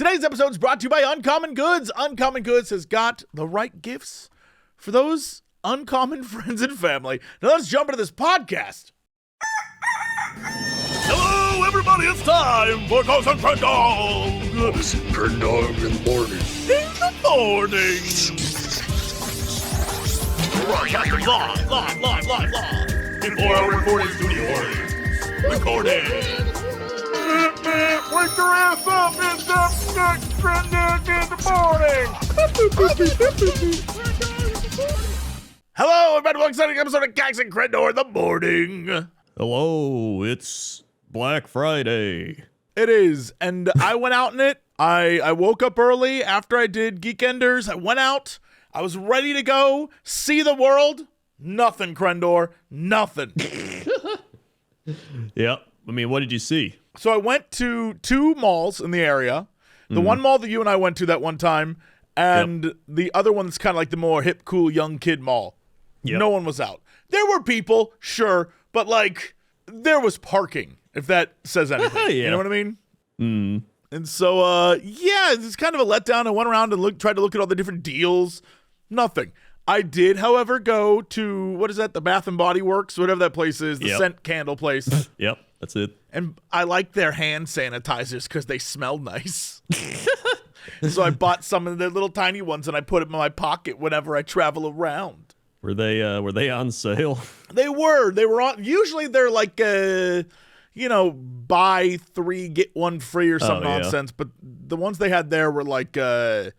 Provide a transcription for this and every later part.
Today's episode is brought to you by Uncommon Goods. Uncommon Goods has got the right gifts for those uncommon friends and family. Now let's jump into this podcast. Hello, everybody. It's time for Ghost and Crendor. Ghost and Crendor in the morning. In the morning. Broadcasting live. In 4-hour recording studio audience. Recording. Wake your ass up. It's the Crendor in the morning. Hello, everybody. Welcome to the episode of Ghost and Crendor in the morning. Hello, it's Black Friday. It is, and I went out in it. I woke up early after I did Geekenders. I went out. I was ready to go see the world. Nothing, Crendor. Nothing. Yeah. I mean, what did you see? So I went to two malls in the area. The one mall that you and I went to that one time, and the other one that's kind of like the more hip, cool, young kid mall. Yep. No one was out. There were people, sure, but like there was parking, if that says anything. Yeah. You know what I mean? Mm. And so, yeah, it's kind of a letdown. I went around and tried to look at all the different deals. Nothing. I did, however, go to, what is that, the Bath & Body Works, whatever that place is, the scent candle place. Yep, that's it. And I like their hand sanitizers because they smell nice. So I bought some of their little tiny ones, and I put them in my pocket whenever I travel around. Were they on sale? They were on, usually they're like, buy 3, get 1 free or some nonsense. But the ones they had there were like 4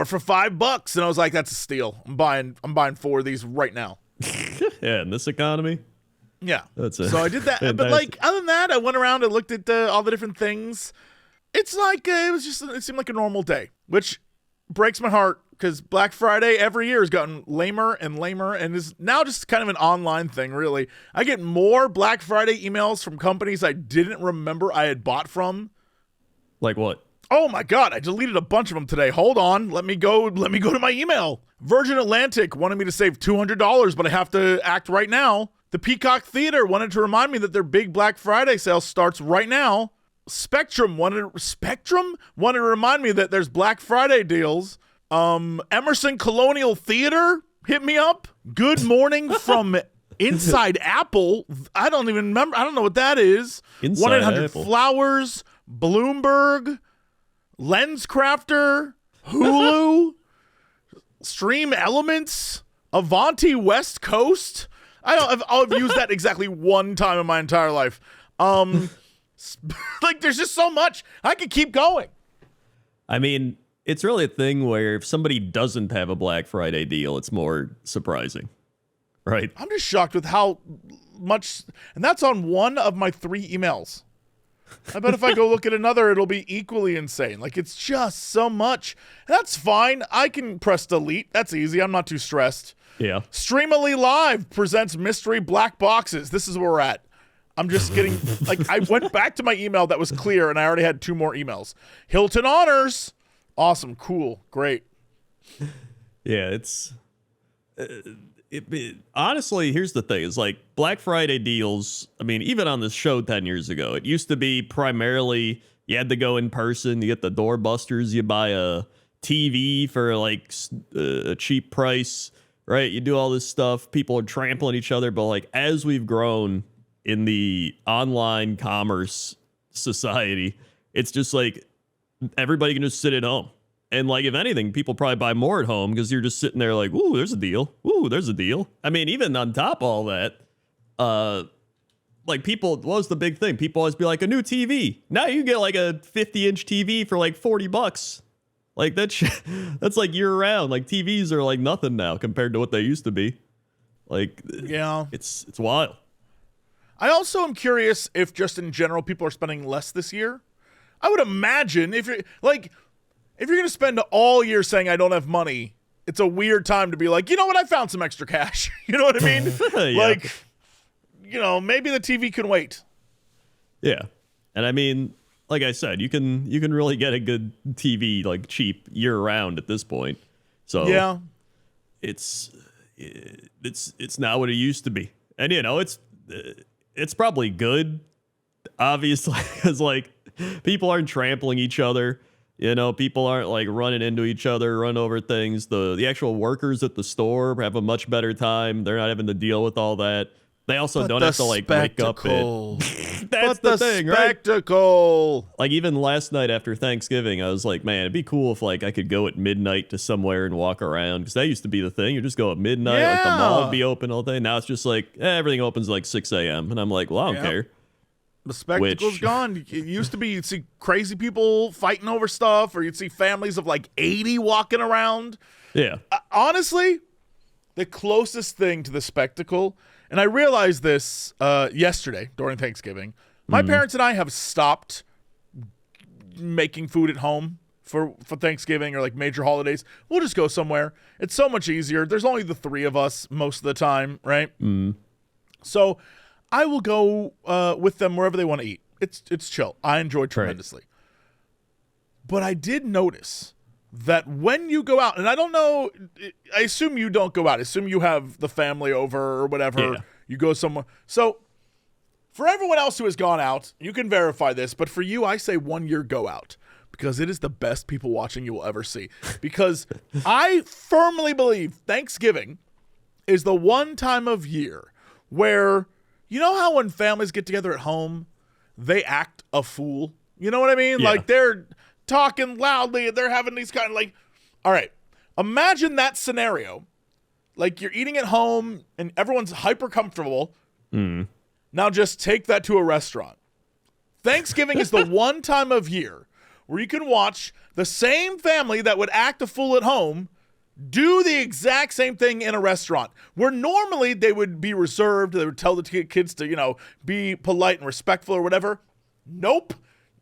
for $5, and I was like, that's a steal. I'm buying 4 of these right now. Yeah, in this economy. Yeah. So I did that. But like other than that, I went around and looked at all the different things. It's like it seemed like a normal day, which breaks my heart because Black Friday every year has gotten lamer and lamer and is now just kind of an online thing, really. I get more Black Friday emails from companies I didn't remember I had bought from. Like what? Oh my God, I deleted a bunch of them today. Hold on. Let me go to my email. Virgin Atlantic wanted me to save $200, but I have to act right now. The Peacock Theater wanted to remind me that their big Black Friday sale starts right now. Spectrum wanted to remind me that there's Black Friday deals. Emerson Colonial Theater hit me up. Good morning from Inside Apple. I don't even remember. I don't know what that is. 1-800-Flowers, Bloomberg, LensCrafter, Hulu, Stream Elements, Avanti West Coast. I've used that exactly one time in my entire life. Like there's just so much. I could keep going. I mean, it's really a thing where if somebody doesn't have a Black Friday deal, it's more surprising, right? I'm just shocked with how much, and that's on one of my 3 emails. I bet if I go look at another, it'll be equally insane. Like, it's just so much. And that's fine. I can press delete. That's easy. I'm not too stressed. Yeah. Streamily Live presents mystery black boxes. This is where we're at. I'm just getting, like, I went back to my email that was clear, and I already had 2 more emails. Hilton Honors. Awesome. Cool. Great. Yeah, it's... honestly, here's the thing. It's like Black Friday deals, I mean, even on this show 10 years ago, it used to be primarily you had to go in person, you get the doorbusters, you buy a TV for like a cheap price, right? You do all this stuff. People are trampling each other. But like as we've grown in the online commerce society, it's just like everybody can just sit at home. And, like, if anything, people probably buy more at home because you're just sitting there like, ooh, there's a deal. Ooh, there's a deal. I mean, even on top of all that, like, people, what was the big thing? People always be like, a new TV. Now you can get, like, a 50-inch TV for, like, $40. Like, that's, like, year-round. Like, TVs are, like, nothing now compared to what they used to be. Like, yeah, it's wild. I also am curious if just in general people are spending less this year. I would imagine if you're, like... If you're going to spend all year saying I don't have money, it's a weird time to be like, you know what, I found some extra cash. You know what I mean? Yeah. Like, maybe the TV can wait. Yeah. And I mean, like I said, you can really get a good TV like cheap year round at this point. So yeah, it's not what it used to be. And it's probably good, obviously, because like People aren't trampling each other. You know, people aren't like running into each other, run over things. The actual workers at the store have a much better time. They're not having to deal with all that. They also don't have to like wake up at. That's the thing, right? Spectacle. Like even last night after Thanksgiving, I was like, man, it'd be cool if like I could go at midnight to somewhere and walk around, because that used to be the thing. You just go at midnight, like the mall would be open all day. Now it's just like everything opens like 6 a.m. and I'm like, well, I don't care. The spectacle's gone. It used to be you'd see crazy people fighting over stuff, or you'd see families of like 80 walking around. Yeah. Honestly, the closest thing to the spectacle, and I realized this yesterday during Thanksgiving, my parents and I have stopped making food at home for Thanksgiving or like major holidays. We'll just go somewhere. It's so much easier. There's only the three of us most of the time, right? So I will go with them wherever they want to eat. It's chill. I enjoy tremendously. But I did notice that when you go out, and I don't know, I assume you don't go out. I assume you have the family over or whatever. Yeah. You go somewhere. So for everyone else who has gone out, you can verify this. But for you, I say 1 year go out, because it is the best people watching you will ever see. Because I firmly believe Thanksgiving is the one time of year where, you know how when families get together at home, they act a fool? You know what I mean? Yeah. Like they're talking loudly and they're having these kind of like, all right, imagine that scenario. Like you're eating at home and everyone's hyper comfortable. Now just take that to a restaurant. Thanksgiving is the one time of year where you can watch the same family that would act a fool at home do the exact same thing in a restaurant, where normally they would be reserved. They would tell the kids to, you know, be polite and respectful or whatever. Nope.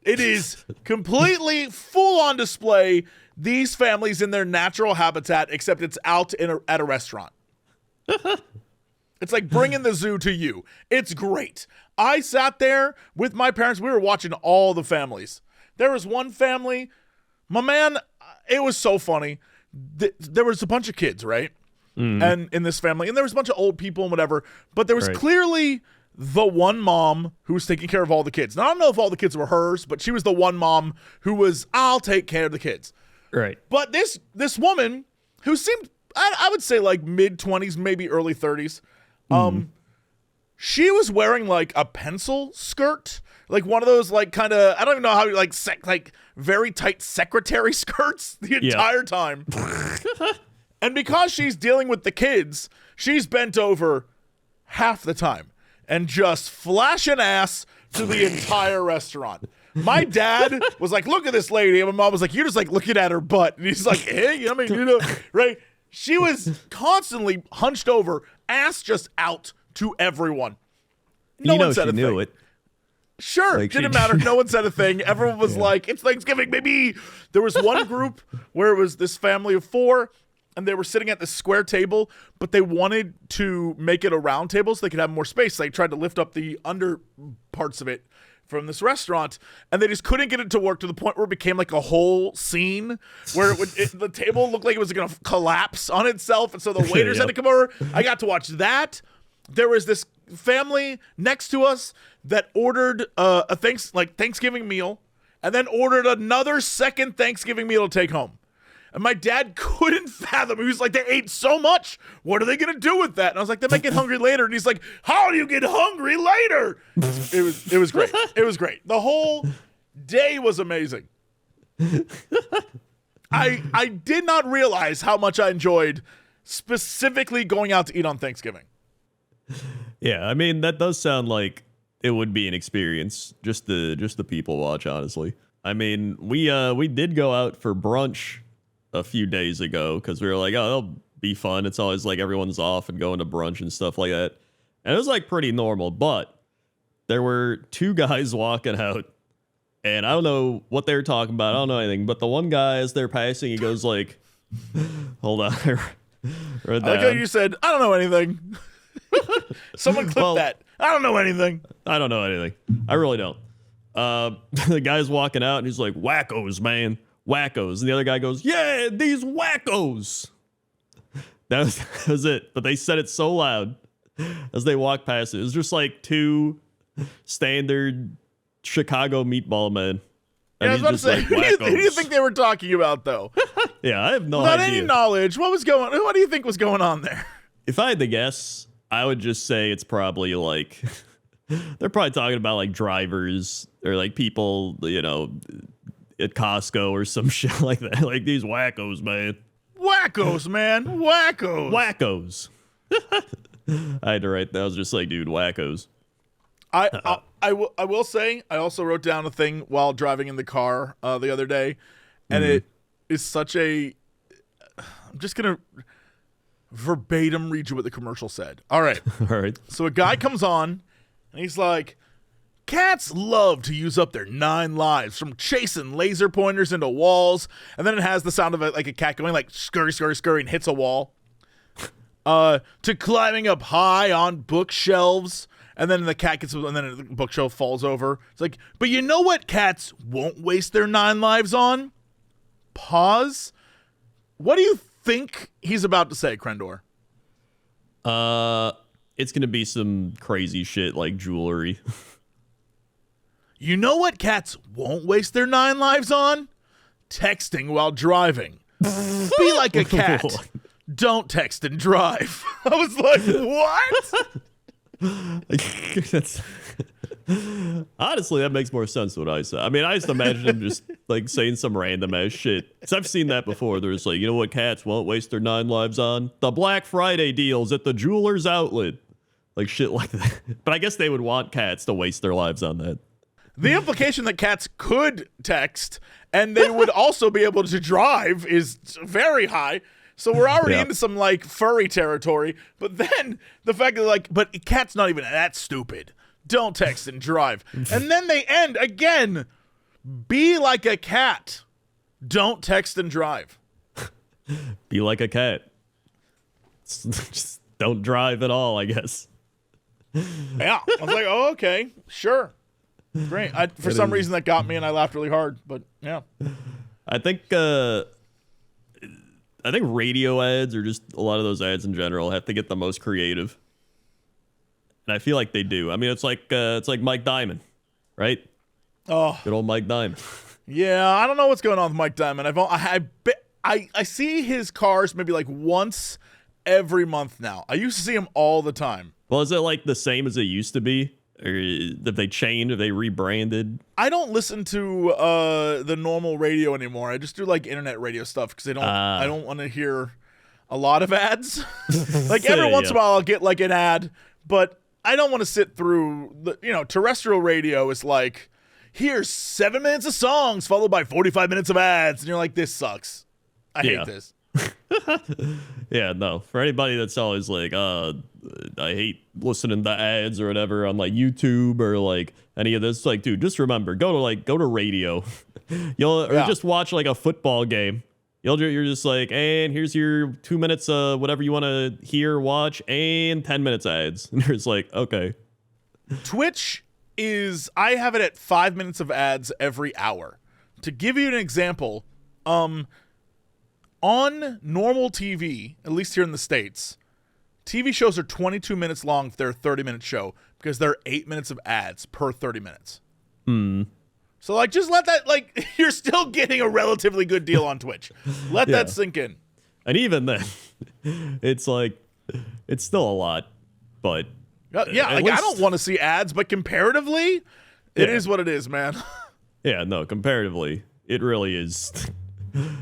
It is completely full on display. These families in their natural habitat, except it's out at a restaurant. It's like bringing the zoo to you. It's great. I sat there with my parents. We were watching all the families. There was one family, my man, it was so funny. There was a bunch of kids, right? And in this family, and there was a bunch of old people and whatever, but there was clearly the one mom who was taking care of all the kids. Now, I don't know if all the kids were hers, but she was the one mom who was, I'll take care of the kids. Right. But this woman who seemed, I would say like mid-20s, maybe early 30s, she was wearing like a pencil skirt, like one of those like kind of, I don't even know how, like very tight secretary skirts the entire time. And because she's dealing with the kids, she's bent over half the time and just flashing ass to the entire restaurant. My dad was like, look at this lady. And my mom was like, you're just like looking at her butt. And he's like, hey, I mean, you know, right? She was constantly hunched over, ass just out to everyone. No one said a thing. Knew it. Sure, like didn't matter. No one said a thing. Everyone was like, it's Thanksgiving, baby. There was one group where it was this family of 4, and they were sitting at this square table, but they wanted to make it a round table so they could have more space. They tried to lift up the under parts of it from this restaurant, and they just couldn't get it to work, to the point where it became like a whole scene where the table looked like it was going to collapse on itself, and so the waiters had to come over. I got to watch that. There was this family next to us that ordered a Thanksgiving meal, and then ordered another second Thanksgiving meal to take home. And my dad couldn't fathom. He was like, they ate so much. What are they going to do with that? And I was like, they might get hungry later. And he's like, how do you get hungry later? It was great. It was great. The whole day was amazing. I did not realize how much I enjoyed specifically going out to eat on Thanksgiving. Yeah, I mean, that does sound like it would be an experience, just the people watch, honestly. I mean, we did go out for brunch a few days ago because we were like, oh, that'll be fun. It's always like everyone's off and going to brunch and stuff like that. And it was like pretty normal, but there were 2 guys walking out, and I don't know what they were talking about. I don't know anything, but the one guy, as they're passing, he goes like, hold on. I like how you said, I don't know anything. Someone clip that. I don't know anything. I don't know anything. I really don't. The guy's walking out and he's like, wackos, man. Wackos. And the other guy goes, yeah, these wackos. That was it. But they said it so loud as they walked past it. It was just like 2 standard Chicago meatball men Yeah, I was about to say, like, who do you think they were talking about, though? Yeah, I have no Without idea. any knowledge, what do you think was going on there? If I had to guess, I would just say it's probably like they're probably talking about like drivers or like people, at Costco or some shit like that. Like these wackos, man. Wackos, man. Wackos. Wackos. I had to write that. I was just like, dude, wackos. I will say, I also wrote down a thing while driving in the car the other day, and it is such a. I'm just gonna verbatim read you what the commercial said. All right. All right. So a guy comes on, and he's like, "Cats love to use up their 9 lives, from chasing laser pointers into walls," and then it has the sound of like a cat going like scurry, scurry, scurry, and hits a wall. To climbing up high on bookshelves. And then the cat gets, and then the bookshelf falls over. It's like, but you know what cats won't waste their 9 lives on? Pause. What do you think he's about to say, Crendor? It's gonna be some crazy shit like jewelry. You know what cats won't waste their 9 lives on? Texting while driving. Be like a cat. Don't text and drive. I was like, what? That's honestly, that makes more sense than what I said. I mean, I just imagine him just like saying some random ass shit. Because I've seen that before. There's like, you know what cats won't waste their 9 lives on? The Black Friday deals at the jeweler's outlet. Like shit like that. But I guess they would want cats to waste their lives on that. The implication that cats could text and they would also be able to drive is very high. So we're already into some like furry territory, but then the fact that like, but cat's not even that stupid. Don't text and drive. And then they end again. Be like a cat. Don't text and drive. Be like a cat. Just don't drive at all, I guess. Yeah. I was like, oh, okay, sure. Great. For some reason that got me and I laughed really hard, but yeah. I think radio ads or just a lot of those ads in general have to get the most creative. And I feel like they do. I mean, it's like Mike Diamond, right? Oh, good old Mike Diamond. Yeah, I don't know what's going on with Mike Diamond. I see his cars maybe like once every month now. I used to see him all the time. Well, is it like the same as it used to be? Or have they changed? Have they rebranded? I don't listen to the normal radio anymore. I just do like internet radio stuff because I don't want to hear a lot of ads. Like every once in a while I'll get like an ad, but I don't want to sit through terrestrial radio is like, here's 7 minutes of songs followed by 45 minutes of ads, and you're like, this sucks. I hate this. Yeah, no. For anybody that's always like, I hate listening to ads or whatever on like YouTube or like any of this, like, dude, just remember, go to radio. Just watch like a football game. You're just like, and here's your 2 minutes whatever you want to hear, watch, and 10 minutes ads. And it's like, okay. Twitch I have it at 5 minutes of ads every hour. To give you an example, on normal TV, at least here in the States, TV shows are 22 minutes long if they're a 30-minute show because there are 8 minutes of ads per 30 minutes. So, like, just let that, like, you're still getting a relatively good deal on Twitch. Let that sink in. And even then, it's like, it's still a lot, but... yeah, like, I don't want to see ads, but comparatively, it is what it is, man. Yeah, no, comparatively, it really is...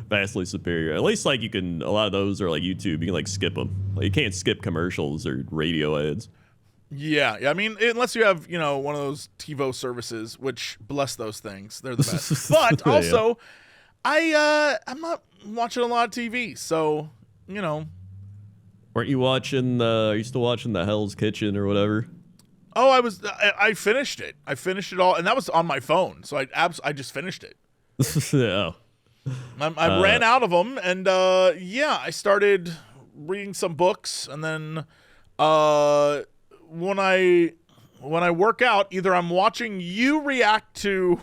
vastly superior. At least like a lot of those are like YouTube. You can like skip them. Like you can't skip commercials or radio ads. Yeah. I mean, unless you have one of those TiVo services, which bless those things, they're the best. But also, I'm not watching a lot of TV, so Weren't you watching? Are you still watching the Hell's Kitchen or whatever? Oh, I finished it. I finished it all, and that was on my phone. So I just finished it. Yeah. I ran out of them, and I started reading some books, and then when I work out, either I'm watching you react to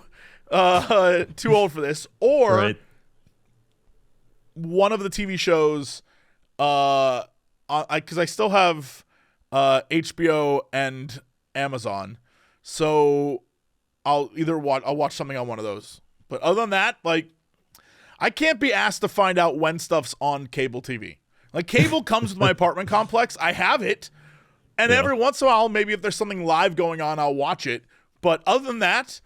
Too Old for This, or one of the TV shows, because I still have HBO and Amazon, so I'll watch something on one of those. But other than that, like, I can't be asked to find out when stuff's on cable TV. Like, cable comes with my apartment complex. I have it. And every once in a while, maybe if there's something live going on, I'll watch it. But other than that,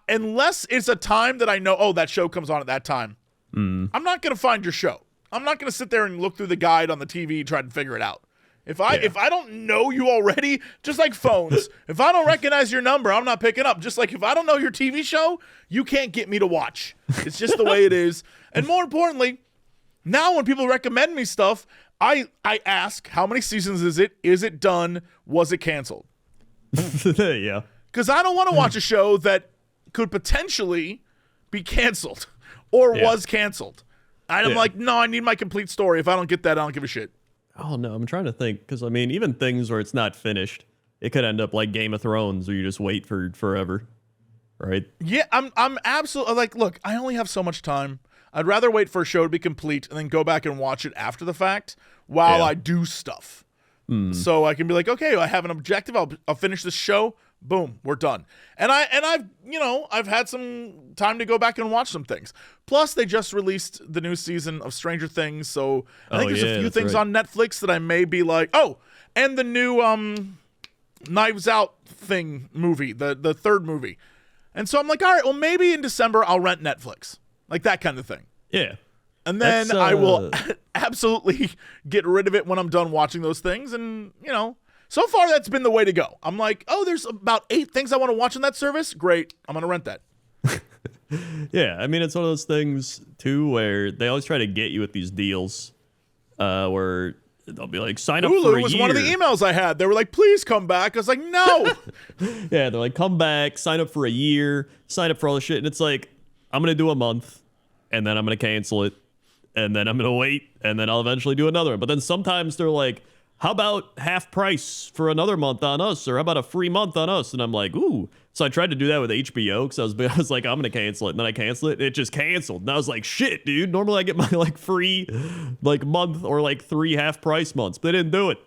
unless it's a time that I know, oh, that show comes on at that time, I'm not going to find your show. I'm not going to sit there and look through the guide on the TV and try to figure it out. If I don't know you already, just like phones, if I don't recognize your number, I'm not picking up. Just like if I don't know your TV show, you can't get me to watch. It's just the way it is. And more importantly, now when people recommend me stuff, I ask, how many seasons is it? Is it done? Was it canceled? Yeah. Because I don't want to watch a show that could potentially be canceled or was canceled. I'm like, no, I need my complete story. If I don't get that, I don't give a shit. Oh, no, I'm trying to think. Because, I mean, even things where it's not finished, it could end up like Game of Thrones where you just wait for forever. Right? Yeah, I'm absolutely like, look, I only have so much time. I'd rather wait for a show to be complete and then go back and watch it after the fact while I do stuff. So I can be like, okay, I have an objective. I'll finish this show. Boom, we're done. And I've had some time to go back and watch some things. Plus, they just released the new season of Stranger Things, so I think there's a few things on Netflix that I may be like, oh, and the new Knives Out thing movie, the third movie. And so I'm like, all right, well, maybe in December I'll rent Netflix. Like that kind of thing. Yeah. And then I will absolutely get rid of it when I'm done watching those things. And, so far that's been the way to go. I'm like, oh, there's about 8 things I want to watch on that service. Great. I'm going to rent that. Yeah. I mean, it's one of those things, too, where they always try to get you with these deals where they'll be like, sign up for a year. Hulu was one of the emails I had. They were like, please come back. I was like, no. Yeah. They're like, come back, sign up for a year, sign up for all the shit. And it's like, I'm going to do a month and then I'm going to cancel it. And then I'm going to wait, and then I'll eventually do another one. But then sometimes they're like, how about half price for another month on us? Or how about a free month on us? And I'm like, ooh. So I tried to do that with HBO because I was like, I'm going to cancel it. And then I canceled it. It just canceled. And I was like, shit, dude. Normally I get my like free like month or like 3 half price months. But they didn't do it.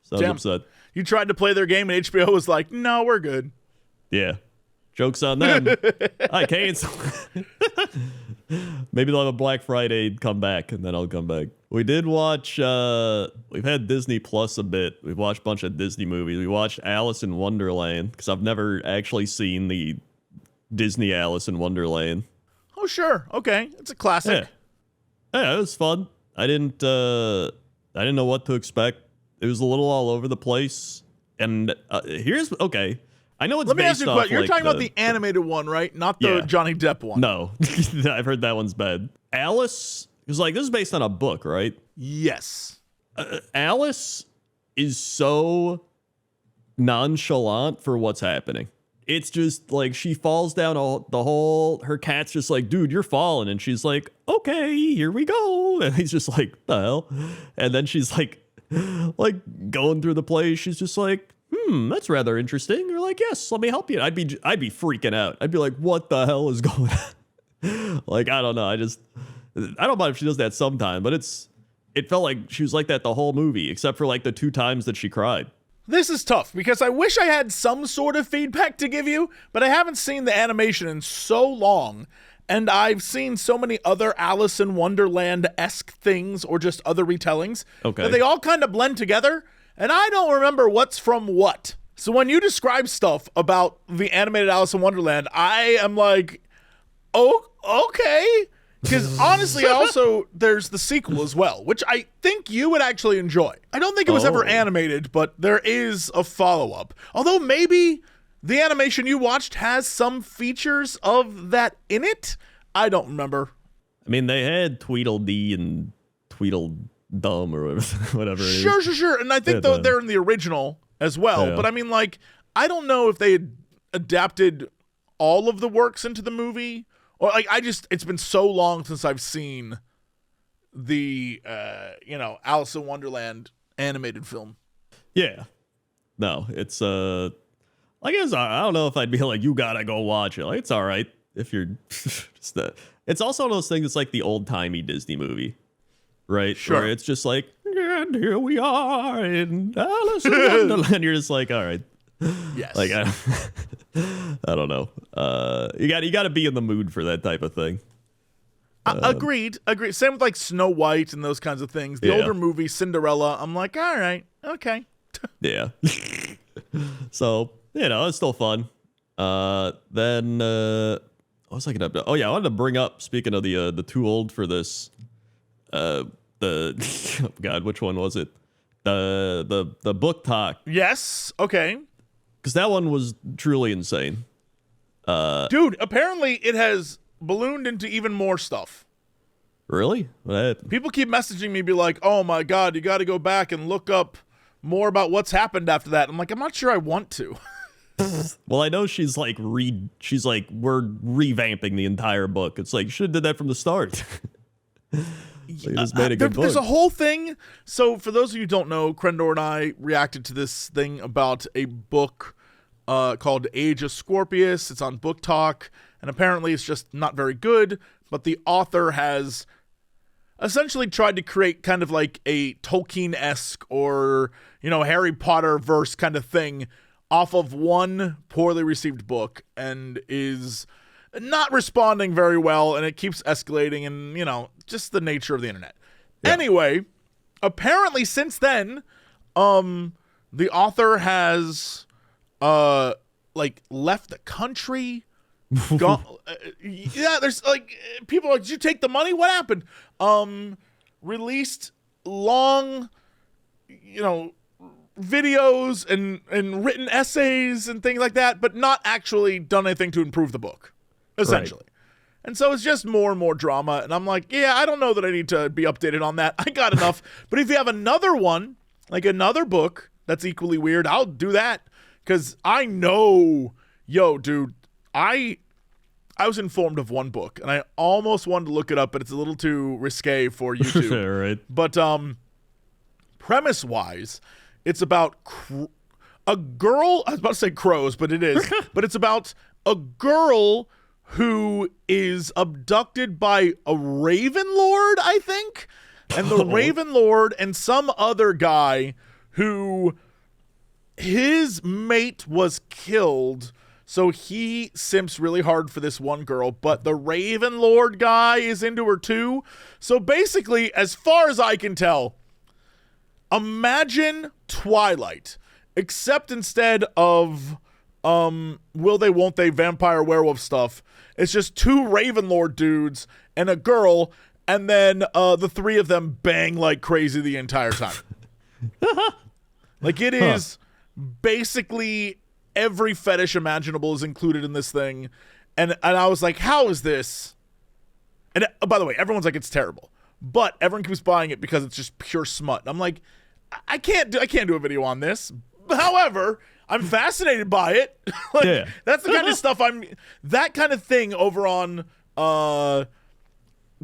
So I was upset. You tried to play their game, and HBO was like, no, we're good. Yeah. Joke's on them. I canceled. Maybe they'll have a Black Friday come back, and then I'll come back. We did watch, we've had Disney Plus a bit. We've watched a bunch of Disney movies. We watched Alice in Wonderland, because I've never actually seen the Disney Alice in Wonderland. Oh, sure. Okay. It's a classic. Yeah, it was fun. I didn't know what to expect. It was a little all over the place. And okay. I know it's Let me ask based you a off, question. You're like, talking about the animated one, right? Not the Johnny Depp one. No. I've heard that one's bad. Alice was like, this is based on a book, right? Yes. Alice is so nonchalant for what's happening. It's just like she falls down her cat's just like, dude, you're falling. And she's like, okay, here we go. And he's just like, the hell? And then she's like going through the place. She's just like, that's rather interesting. You're like, yes, let me help you. I'd be freaking out. I'd be like, what the hell is going on? Like, I don't know. I don't mind if she does that sometime, but it felt like she was like that the whole movie, except for like the 2 times that she cried. This is tough because I wish I had some sort of feedback to give you, but I haven't seen the animation in so long, and I've seen so many other Alice in Wonderland-esque things or just other retellings that they all kind of blend together. And I don't remember what's from what. So when you describe stuff about the animated Alice in Wonderland, I am like, oh, okay. Because honestly, there's the sequel as well, which I think you would actually enjoy. I don't think it was ever animated, but there is a follow-up. Although maybe the animation you watched has some features of that in it. I don't remember. I mean, they had Tweedledee and Tweedledum or whatever it is. Sure. And I think they're in the original as well. Yeah. But I mean, like, I don't know if they had adapted all of the works into the movie. Or like, it's been so long since I've seen the, Alice in Wonderland animated film. Yeah. No, it's, I guess, I don't know if I'd be like, you gotta go watch it. Like, it's all right if you're just it's also one of those things that's like the old-timey Disney movie. Right? Sure. Where it's just like, and here we are in Alice in Wonderland. You're just like, all right. Yes. Like I don't know. You got to be in the mood for that type of thing. Agreed. Same with like Snow White and those kinds of things. The older movies, Cinderella, I'm like, all right, okay. Yeah. So, it's still fun. Then what was I gonna do? Oh yeah, I wanted to bring up, speaking of the too old for this, oh God, which one was it? The booktok. Yes. Okay. Because that one was truly insane. Dude, apparently it has ballooned into even more stuff. Really? What? People keep messaging me, be like, oh my God, you got to go back and look up more about what's happened after that. I'm like, I'm not sure I want to. Well, I know she's like, we're revamping the entire book. It's like, you should have did that from the start. Like, just made a good book. There's a whole thing. So for those of you who don't know, Crendor and I reacted to this thing about a book called Age of Scorpius. It's on booktok, and apparently it's just not very good, but the author has essentially tried to create kind of like a Tolkien-esque or, Harry Potter verse kind of thing off of one poorly received book, and is not responding very well, and it keeps escalating, and, just the nature of the internet. Yeah. Anyway, apparently since then, the author has left the country. There's people are like, did you take the money? What happened? Released long, videos and written essays and things like that, but not actually done anything to improve the book, essentially. Right. And so it's just more and more drama, and I'm like, yeah, I don't know that I need to be updated on that. I got enough. But if you have another one, like another book that's equally weird, I'll do that, because I know, dude, I was informed of one book, and I almost wanted to look it up, but it's a little too risque for YouTube. Right. But premise-wise, it's about a girl. I was about to say crows, but it is. But it's about a girl who is abducted by a Raven Lord, I think. And the Raven Lord and some other guy who his mate was killed. So he simps really hard for this one girl, but the Raven Lord guy is into her too. So basically, as far as I can tell, imagine Twilight, except instead of will they, won't they, vampire werewolf stuff, it's just two Ravenlord dudes and a girl, and then the three of them bang like crazy the entire time. Like, it is basically every fetish imaginable is included in this thing. And I was like, how is this? And by the way, everyone's like, it's terrible. But everyone keeps buying it because it's just pure smut. And I'm like, I can't do a video on this. However, I'm fascinated by it. That's the kind of stuff that kind of thing over on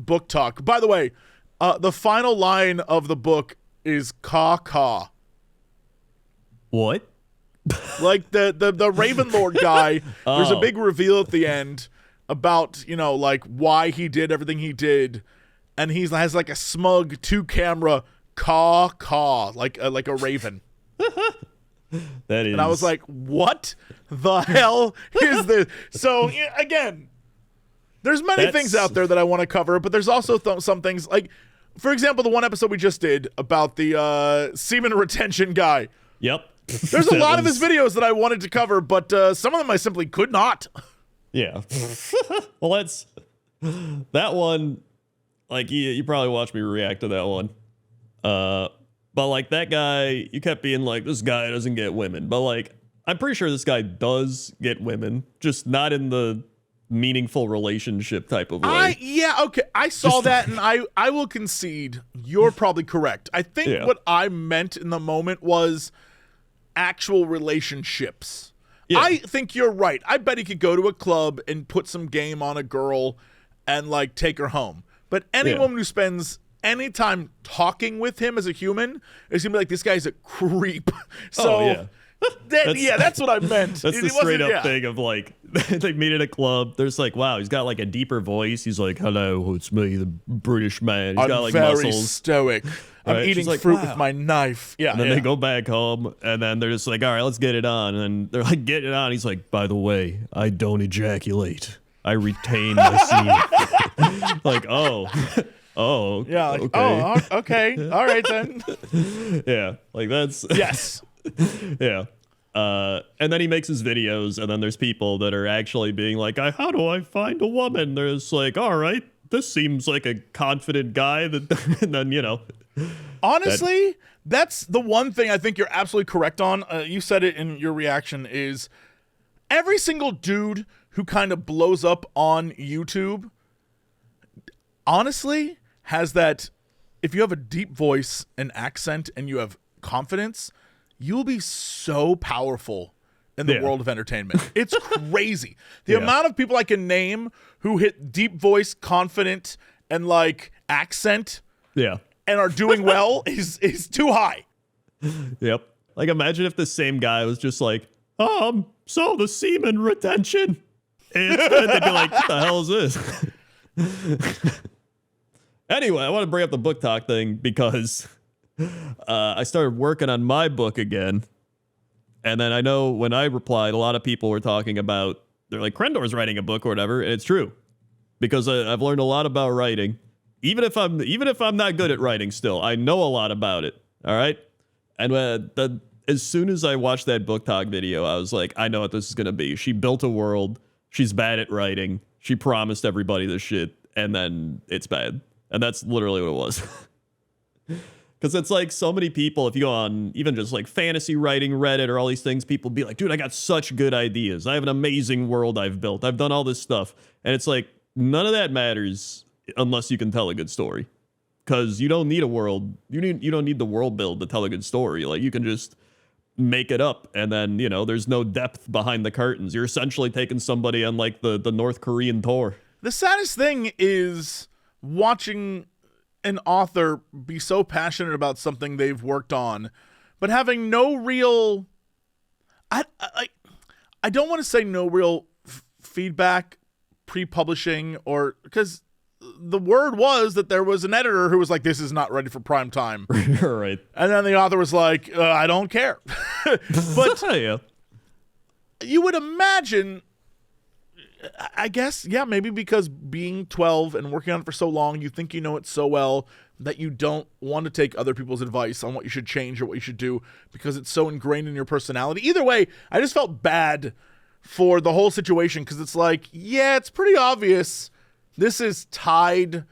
booktok. By the way, the final line of the book is caw. What? Like the Ravenlord guy, there's a big reveal at the end about, like why he did everything he did. And he has like a smug 2-camera caw, like a raven. That is. And I was like, what the hell is this? So, again, there's many things out there that I want to cover, but there's also some things, like, for example, the one episode we just did about the semen retention guy. Yep. There's a lot of his videos that I wanted to cover, but some of them I simply could not. Yeah. Well, that one, like, you probably watched me react to that one. But, like, that guy, you kept being like, this guy doesn't get women. But, like, I'm pretty sure this guy does get women, just not in the meaningful relationship type of way. Okay. I saw that, and I will concede you're probably correct. I think what I meant in the moment was actual relationships. Yeah. I think you're right. I bet he could go to a club and put some game on a girl and, like, take her home. But any woman who spends any time talking with him as a human is gonna be like, this guy's a creep. So Yeah, that's what I meant. That's the straight up thing of like, they meet at a club. There's like, wow, he's got like a deeper voice. He's like, hello, it's me, the British man. He's got like very muscles. Stoic. I'm Right? eating She's like, fruit wow. with my knife. Yeah. And then they go back home, and then they're just like, all right, let's get it on. And then they're like, get it on. He's like, by the way, I don't ejaculate. I retain my semen. Like, oh. Oh. Yeah. Like, okay. Oh, okay. All right then. Yeah. Like that's. Yes. Yeah. And then he makes his videos, and then there's people that are actually being like, how do I find a woman? There's like, all right, this seems like a confident guy that, and then, you know. Honestly, that's the one thing I think you're absolutely correct on. You said it in your reaction is every single dude who kind of blows up on YouTube, honestly, has that, if you have a deep voice, an accent, and you have confidence, you'll be so powerful in the world of entertainment. It's crazy. The amount of people I can name who hit deep voice, confident, and like accent. Yeah. And are doing well is too high. Yep. Like, imagine if the same guy was just like, so the semen retention. And they'd be like, what the hell is this? Anyway, I want to bring up the book talk thing because I started working on my book again. And then I know when I replied, a lot of people were talking about, they're like, Crendor's writing a book or whatever. And it's true. Because I've learned a lot about writing. Even if I'm not good at writing still, I know a lot about it. All right. And as soon as I watched that book talk video, I was like, I know what this is going to be. She built a world. She's bad at writing. She promised everybody this shit. And then it's bad. And that's literally what it was. Because it's like so many people, if you go on even just like fantasy writing, Reddit, or all these things, people be like, dude, I got such good ideas. I have an amazing world I've built. I've done all this stuff. And it's like, none of that matters unless you can tell a good story, because you don't need a world. You don't need the world build to tell a good story. Like, you can just make it up, and then, you know, there's no depth behind the curtains. You're essentially taking somebody on like the North Korean tour. The saddest thing is watching an author be so passionate about something they've worked on, but having no real, I don't want to say no real feedback pre-publishing, or because the word was that there was an editor who was like, this is not ready for prime time. Right. And then the author was like, I don't care. But yeah. You would imagine, I guess, yeah, maybe because being 12 and working on it for so long, you think you know it so well that you don't want to take other people's advice on what you should change or what you should do because it's so ingrained in your personality. Either way, I just felt bad for the whole situation because it's like, yeah, it's pretty obvious this is tied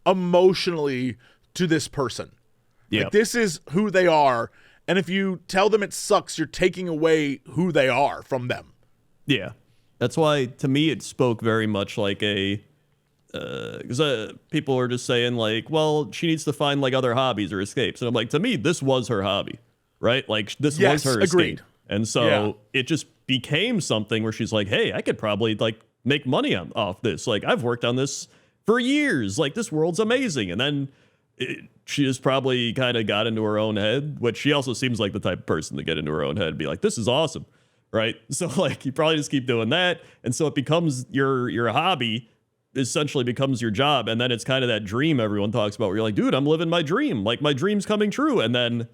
emotionally to this person. Yeah. Like, this is who they are. And if you tell them it sucks, you're taking away who they are from them. Yeah. That's why, to me, it spoke very much like a, because people were just saying like, well, she needs to find like other hobbies or escapes. And I'm like, to me, this was her hobby, right? Like, this was her agreed. escape. And so it just became something where she's like, hey, I could probably like make money off this. Like, I've worked on this for years. Like, this world's amazing. And then she just probably kind of got into her own head, which she also seems like the type of person to get into her own head and be like, this is awesome. Right. So like, you probably just keep doing that. And so it becomes your hobby, essentially becomes your job. And then it's kind of that dream everyone talks about where you're like, dude, I'm living my dream. Like, my dream's coming true. And then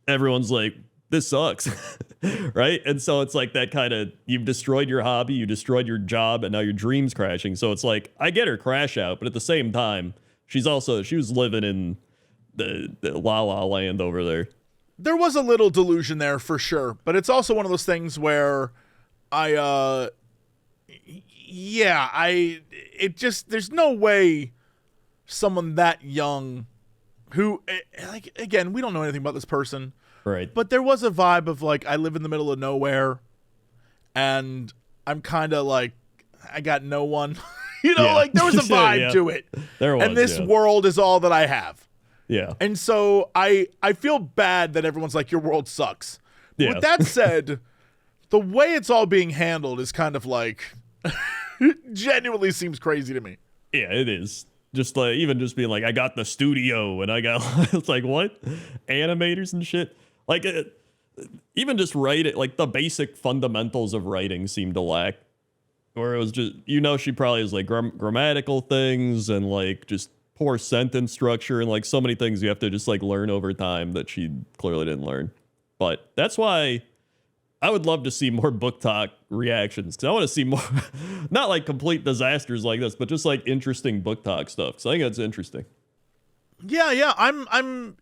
everyone's like, this sucks. Right. And so it's like that kind of, you've destroyed your hobby, you destroyed your job, and now your dream's crashing. So it's like, I get her crash out, but at the same time, she was living in the La La Land over there. There was a little delusion there for sure, but it's also one of those things where there's no way someone that young who, like, again, we don't know anything about this person. Right. But there was a vibe of like, I live in the middle of nowhere and I'm kind of like, I got no one, like there was a vibe to it. There was, and this world is all that I have. Yeah. And so I feel bad that everyone's like, your world sucks. Yeah. With that said, the way it's all being handled is kind of like, genuinely seems crazy to me. Yeah, it is. Just like, even just being like, I got the studio and I got, it's like, what? Animators and shit. Like, even just write it, like the basic fundamentals of writing seemed to lack. Where it was just, she probably has like grammatical things and like just poor sentence structure and like so many things you have to just like learn over time that she clearly didn't learn. But that's why I would love to see more book talk reactions, because I want to see more, not like complete disasters like this, but just like interesting book talk stuff. Because I think that's interesting. Yeah. I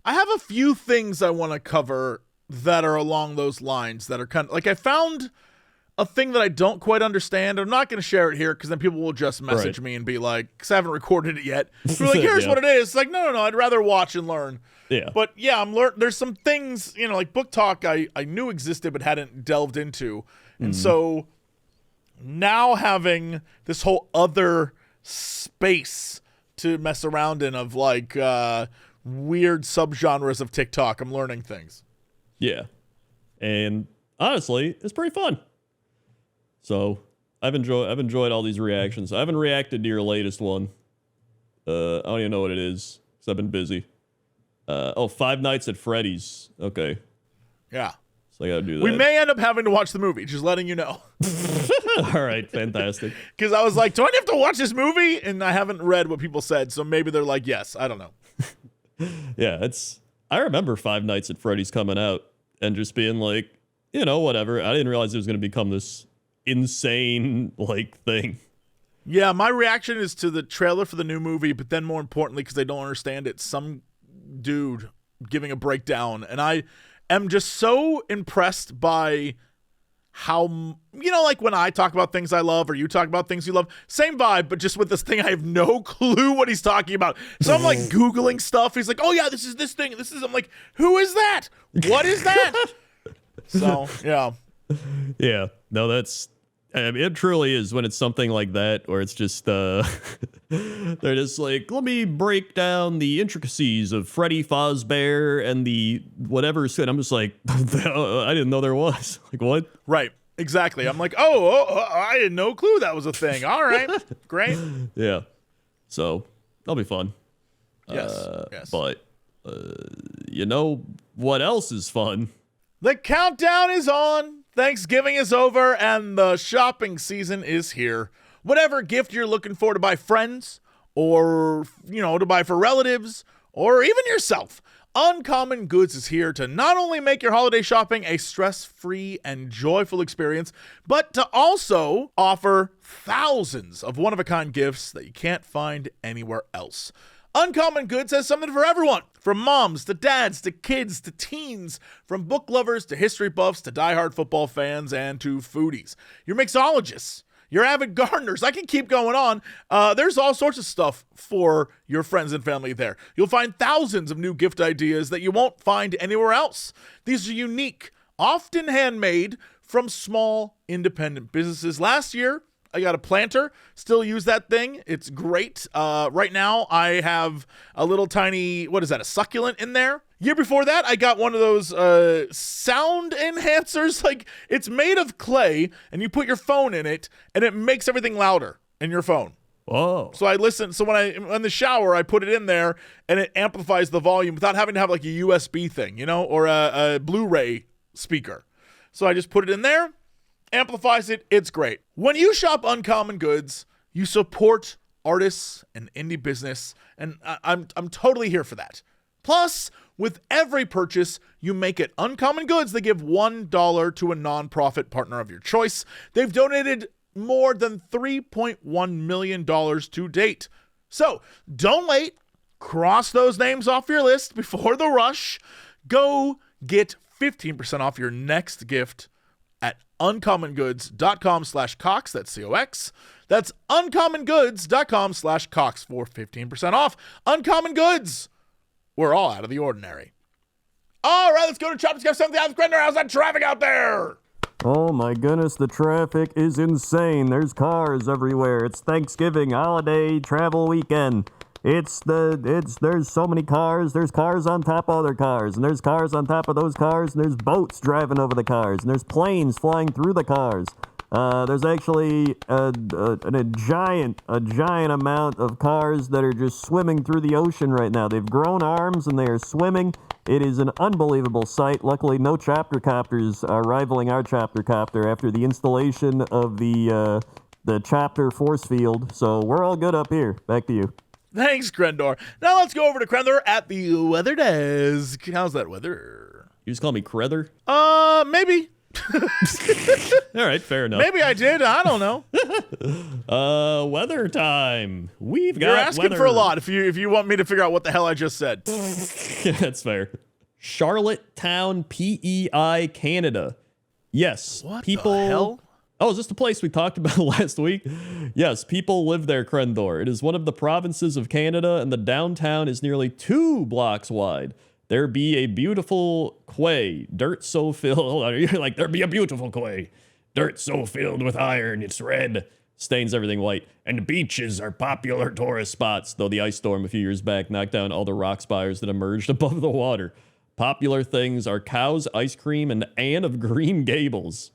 have a few things I want to cover that are along those lines that are kind of like, I found a thing that I don't quite understand. I'm not going to share it here because then people will just message me and be like, because I haven't recorded it yet. Be like, here's what it is. It's like, no, I'd rather watch and learn. Yeah. But yeah, there's some things, like book talk I knew existed but hadn't delved into. And so now having this whole other space to mess around in of like weird subgenres of TikTok, I'm learning things. Yeah. And honestly, it's pretty fun. So I've enjoyed all these reactions. I haven't reacted to your latest one. I don't even know what it is because I've been busy. Five Nights at Freddy's. Okay. Yeah. So I gotta do that. We may end up having to watch the movie, just letting you know. All right, fantastic. Because I was like, do I have to watch this movie? And I haven't read what people said, so maybe they're like, yes. I don't know. Yeah, I remember Five Nights at Freddy's coming out and just being like, whatever. I didn't realize it was going to become this insane like thing. Yeah, my reaction is to the trailer for the new movie, but then more importantly, because I don't understand it, some dude giving a breakdown, and I am just so impressed by how, like when I talk about things I love or you talk about things you love, same vibe, but just with this thing I have no clue what he's talking about. So I'm like Googling stuff. He's like, oh yeah, this is this thing. I'm like, who is that? What is that? So, yeah. Yeah, no, it truly is when it's something like that, where it's just, they're just like, let me break down the intricacies of Freddy Fazbear and the whatever. And I'm just like, I didn't know there was. Like, what? Right, exactly. I'm like, I had no clue that was a thing. All right, great. Yeah, so that'll be fun. Yes. But, what else is fun? The countdown is on. Thanksgiving is over and the shopping season is here. Whatever gift you're looking for to buy friends or, to buy for relatives or even yourself, Uncommon Goods is here to not only make your holiday shopping a stress-free and joyful experience, but to also offer thousands of one-of-a-kind gifts that you can't find anywhere else. Uncommon Goods has something for everyone, from moms to dads to kids to teens, from book lovers to history buffs to diehard football fans and to foodies. Your mixologists, your avid gardeners, I can keep going on. There's all sorts of stuff for your friends and family there. You'll find thousands of new gift ideas that you won't find anywhere else. These are unique, often handmade from small independent businesses. Last year, I got a planter, still use that thing. It's great. Right now, I have a little tiny, a succulent in there. Year before that, I got one of those sound enhancers. Like, it's made of clay, and you put your phone in it, and it makes everything louder in your phone. Whoa. So I listen. So when in the shower, I put it in there, and it amplifies the volume without having to have like a USB thing, or a Blu-ray speaker. So I just put it in there. Amplifies it. It's great. When you shop Uncommon Goods, you support artists and indie business, and I'm totally here for that. Plus, with every purchase you make at Uncommon Goods, they give $1 to a nonprofit partner of your choice. They've donated more than $3.1 million to date. So don't wait. Cross those names off your list before the rush. Go get 15% off your next gift at uncommongoods.com/Cox. That's COX. That's uncommongoods.com/Cox for 15% off. Uncommon Goods. We're all out of the ordinary. All right, let's go to Chopper's Got Something out of Crendor. How's that traffic out there? Oh my goodness, the traffic is insane. There's cars everywhere. It's Thanksgiving, holiday, travel weekend. There's so many cars. There's cars on top of other cars, and there's cars on top of those cars, and there's boats driving over the cars, and there's planes flying through the cars. There's actually a giant amount of cars that are just swimming through the ocean right now. They've grown arms and they are swimming. It is an unbelievable sight. Luckily, no chapter copters are rivaling our chapter copter after the installation of the chapter force field. So we're all good up here. Back to you. Thanks, Crendor. Now let's go over to Crendor at the weather desk. How's that weather? You just call me Crendor? Maybe. All right, fair enough. Maybe I did. I don't know. Weather time. We've got You're asking weather. for a lot if you want me to figure out what the hell I just said. That's fair. Charlottetown, PEI, Canada. Yes, What people. the hell? Oh, is this the place we talked about last week? Yes, people live there, Crendor. It is one of the provinces of Canada, and the downtown is nearly 2 blocks wide. There be a beautiful quay, dirt so filled. You're like, there be a beautiful quay, dirt so filled with iron, it's red, stains everything white. And the beaches are popular tourist spots, though the ice storm a few years back knocked down all the rock spires that emerged above the water. Popular things are cows, ice cream, and Anne of Green Gables.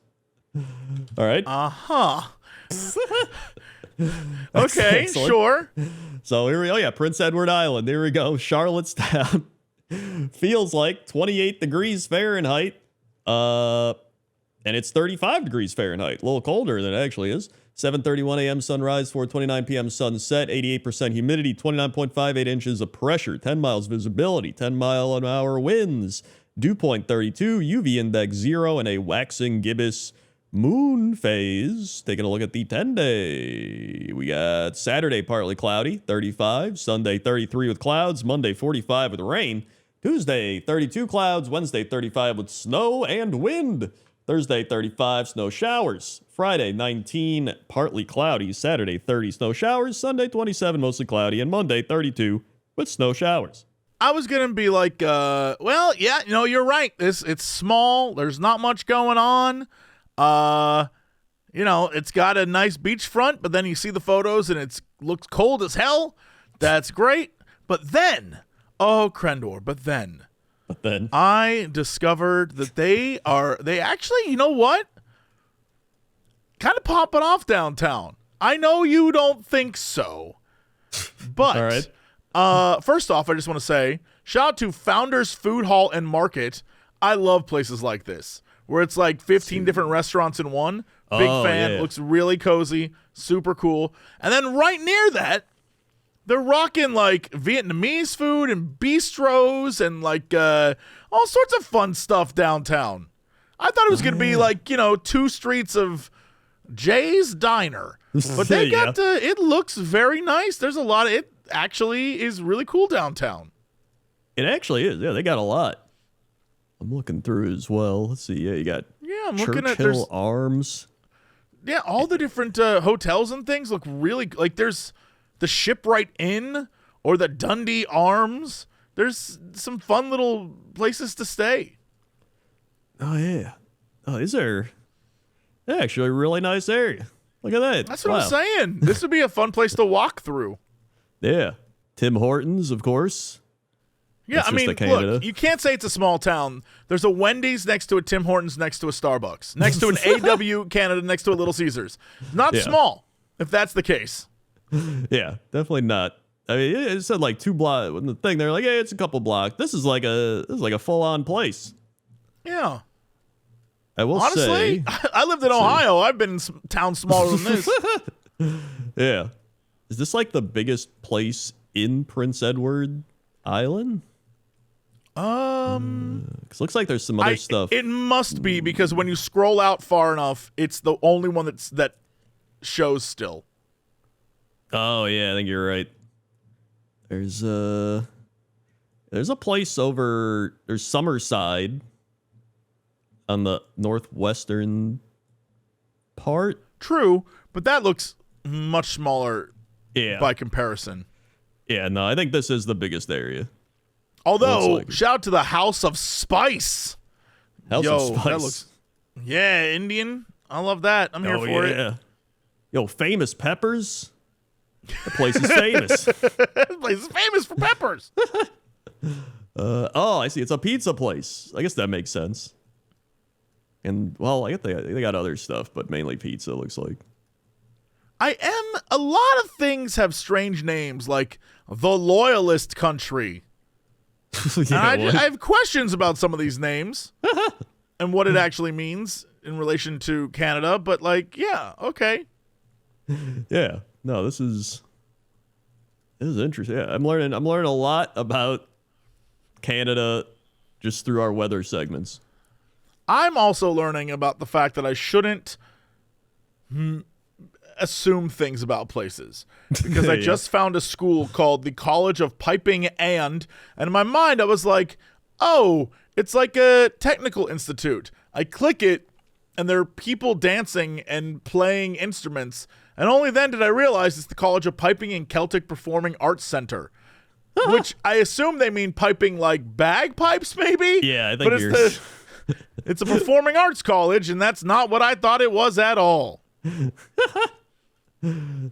All right. Okay, Excellent. sure. So here we go. Oh, yeah, Prince Edward Island. There we go. Charlottetown. Feels like 28 degrees Fahrenheit. And it's 35 degrees Fahrenheit. A little colder than it actually is. 7:31 a.m. sunrise, 4:29 p.m. sunset, 88% humidity, 29.58 inches of pressure, 10 miles visibility, 10 mile an hour winds, dew point 32, UV index 0, and a waxing gibbous moon phase. Taking a look at the 10-day. We got Saturday partly cloudy, 35, Sunday 33 with clouds, Monday 45 with rain, Tuesday 32 clouds, Wednesday 35 with snow and wind, Thursday 35 snow showers, Friday 19 partly cloudy, Saturday 30 snow showers, Sunday 27 mostly cloudy, and Monday 32 with snow showers. I was gonna be like, well, yeah, you're right. It's small. There's not much going on. It's got a nice beachfront, but then you see the photos and it looks cold as hell. That's great. But then, Crendor, but then I discovered that they actually, you know what? Kind of popping off downtown. I know you don't think so, but All right. First off, I just want to say, shout out to Founders Food Hall and Market. I love places like this, where it's like 15 different restaurants in one. Big fan. Yeah. Looks really cozy. Super cool. And then right near that, they're rocking like Vietnamese food and bistros and like all sorts of fun stuff downtown. I thought it was going to be like, 2 streets of Jay's Diner. But they got it looks very nice. There's a lot of it. Actually is really cool downtown. It actually is. Yeah, they got a lot. I'm looking through as well. Let's see. Yeah, you got I'm looking at there's Arms. Yeah, all the different hotels and things look really like there's the Shipwright Inn or the Dundee Arms. There's some fun little places to stay. Oh yeah. Oh, these are actually a really nice area. Look at that. That's what I'm saying. This would be a fun place to walk through. Yeah. Tim Hortons, of course. Yeah, That's I just mean, a Canada. look, you can't say it's a small town. There's a Wendy's next to a Tim Hortons, next to a Starbucks, next to an AW Canada, next to a Little Caesars. Not small, if that's the case. Yeah, definitely not. I mean, it said like 2 blocks. When the thing, they're like, hey, it's a couple blocks. This is like a full-on place. Yeah. I will Honestly, say. I lived in Ohio. I've been in towns smaller than this. Yeah. Is this like the biggest place in Prince Edward Island? Because looks like there's some other stuff. It must be, because when you scroll out far enough, it's the only one that shows still. Oh yeah, I think you're right. There's a place over. There's Summerside on the northwestern part. True, but that looks much smaller Yeah. by comparison. Yeah, no, I think this is the biggest area. Although, Looks like it. shout out to the House of Spice. House Yo, of Spice. that looks, yeah, Indian. I love that. I'm here for it. Yo, Famous Peppers. The place is famous. This place is famous for peppers. Oh, I see. It's a pizza place. I guess that makes sense. And, well, I guess they got other stuff, but mainly pizza, looks like. A lot of things have strange names, like the Loyalist Country. Yeah, And I have questions about some of these names and what it actually means in relation to Canada, but like, yeah, okay. Yeah. No, this is interesting. Yeah, I'm learning a lot about Canada just through our weather segments. I'm also learning about the fact that I shouldn't assume things about places, because I just found a school called the College of Piping and in my mind I was like, oh, it's like a technical institute. I click it and there are people dancing and playing instruments, and only then did I realize it's the College of Piping and Celtic Performing Arts Center, which I assume they mean piping like bagpipes, maybe. Yeah, I think but it's a performing arts college, and that's not what I thought it was at all. Yeah,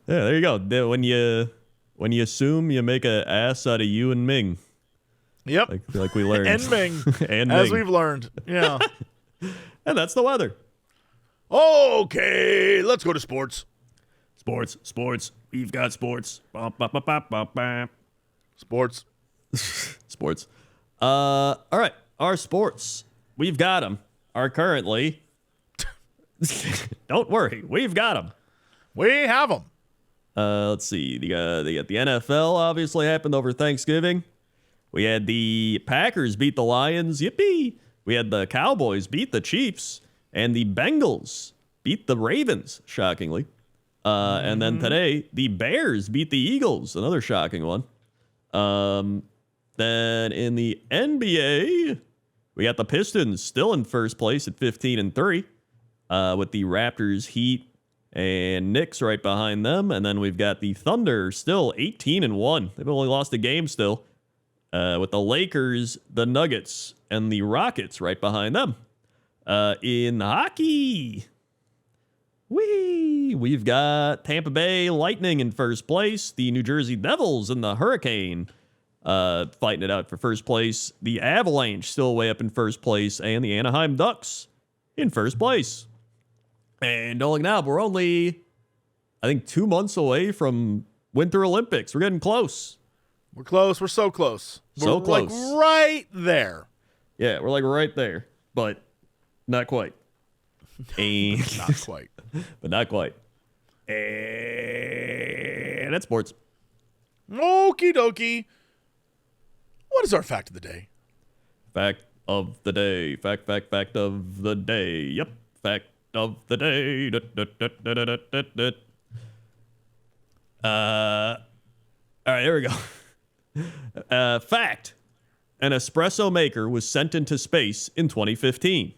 there you go. When you assume, you make an ass out of you and Ming. Yep. Like we learned. And Ming. And as Ming. we've learned. Yeah. And that's the weather. Okay, let's go to sports. Sports. We've got sports. Bum, bum, bum, bum, bum, bum. Sports. Sports. All right. Our sports. We've got them. Are currently. Don't worry. We've got them. We have them. Let's see. They got the NFL obviously happened over Thanksgiving. We had the Packers beat the Lions. Yippee. We had the Cowboys beat the Chiefs. And the Bengals beat the Ravens, shockingly. And then today, the Bears beat the Eagles. Another shocking one. Then in the NBA, we got the Pistons still in first place at 15-3. With the Raptors, Heat, and Knicks right behind them. And then we've got the Thunder still 18-1. They've only lost a game still. With the Lakers, the Nuggets, and the Rockets right behind them. In hockey, we've got Tampa Bay Lightning in first place. The New Jersey Devils and the Hurricane fighting it out for first place. The Avalanche still way up in first place. And the Anaheim Ducks in first place. And look now, we're only, I think, 2 months away from Winter Olympics. We're getting close. We're close. We're so close. So we're close. Like right there. Yeah, we're like right there, but not quite. And Not quite. but not quite. And that's sports. Okie dokie. What is our fact of the day? Fact of the day. Fact of the day. Yep. Fact of the day. All right, here we go. Fact. An espresso maker was sent into space in 2015.